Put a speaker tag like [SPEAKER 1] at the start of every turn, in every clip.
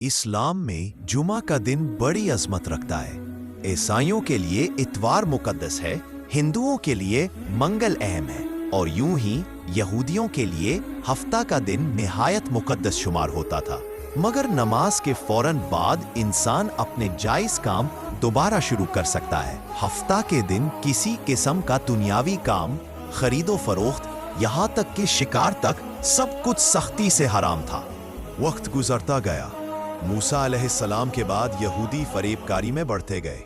[SPEAKER 1] اسلام میں جمعہ کا دن بڑی عظمت رکھتا ہے۔ عیسائیوں کے لیے اتوار مقدس ہے، ہندوؤں کے لیے منگل اہم ہے، اور یوں ہی یہودیوں کے لیے ہفتہ کا دن نہایت مقدس شمار ہوتا تھا۔ مگر نماز کے فوراً بعد انسان اپنے جائز کام دوبارہ شروع کر سکتا ہے۔ ہفتہ کے دن کسی قسم کا دنیاوی کام، خرید و فروخت، یہاں تک کہ شکار تک سب کچھ سختی سے حرام تھا۔ وقت گزرتا گیا۔ موسیٰ علیہ السلام کے بعد یہودی فریب کاری میں بڑھتے گئے۔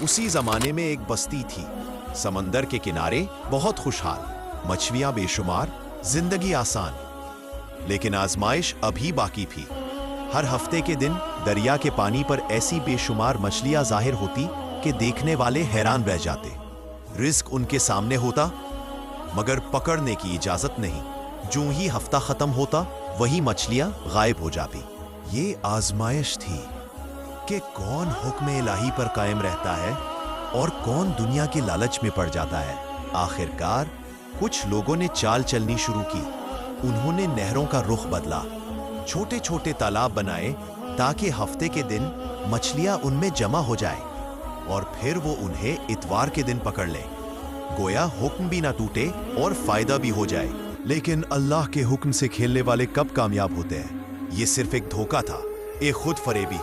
[SPEAKER 1] اسی زمانے میں ایک بستی تھی، سمندر کے کنارے، بہت خوشحال، مچھلیاں بے شمار، زندگی آسان۔ لیکن آزمائش ابھی باقی تھی۔ ہر ہفتے کے دن دریا کے پانی پر ایسی بے شمار مچھلیاں ظاہر ہوتی کہ دیکھنے والے حیران رہ جاتے۔ رزق ان کے سامنے ہوتا، مگر پکڑنے کی اجازت نہیں۔ جو ہی ہفتہ ختم ہوتا، وہی مچھلیاں غائب ہو جاتی۔ یہ آزمائش تھی کہ کون حکم الہی پر قائم رہتا ہے اور کون دنیا کے لالچ میں پڑ جاتا ہے۔ آخرکار کچھ لوگوں نے چال چلنی شروع کی۔ انہوں نے نہروں کا رخ بدلا، چھوٹے چھوٹے تالاب بنائے تاکہ ہفتے کے دن مچھلیاں ان میں جمع ہو جائیں، اور پھر وہ انہیں اتوار کے دن پکڑ لیں، گویا حکم بھی نہ ٹوٹے اور فائدہ بھی ہو جائے۔ لیکن اللہ کے حکم سے کھیلنے والے کب کامیاب ہوتے ہیں؟ یہ صرف ایک دھوکہ تھا، ایک خود فریبی،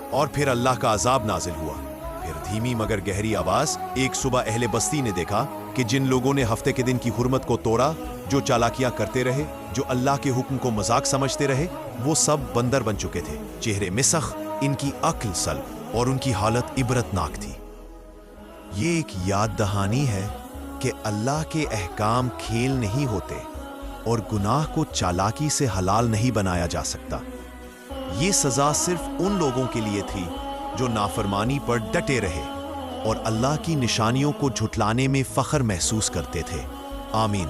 [SPEAKER 1] اور پھر اللہ کا عذاب نازل ہوا۔ پھر دھیمی مگر گہری آواز۔ ایک صبح اہل بستی نے دیکھا کہ جن لوگوں نے ہفتے کے دن کی حرمت کو توڑا، جو چالاکیاں کرتے رہے، جو اللہ کے حکم کو مذاق سمجھتے رہے، وہ سب بندر بن چکے تھے۔ چہرے مسخ، ان کی عقل سلب، اور ان کی حالت عبرتناک تھی۔ یہ ایک یاد دہانی ہے کہ اللہ کے احکام کھیل نہیں ہوتے، اور گناہ کو چالاکی سے حلال نہیں بنایا جا سکتا۔ یہ سزا صرف ان لوگوں کے لیے تھی جو نافرمانی پر ڈٹے رہے اور اللہ کی نشانیوں کو جھٹلانے میں فخر محسوس کرتے تھے۔ آمین۔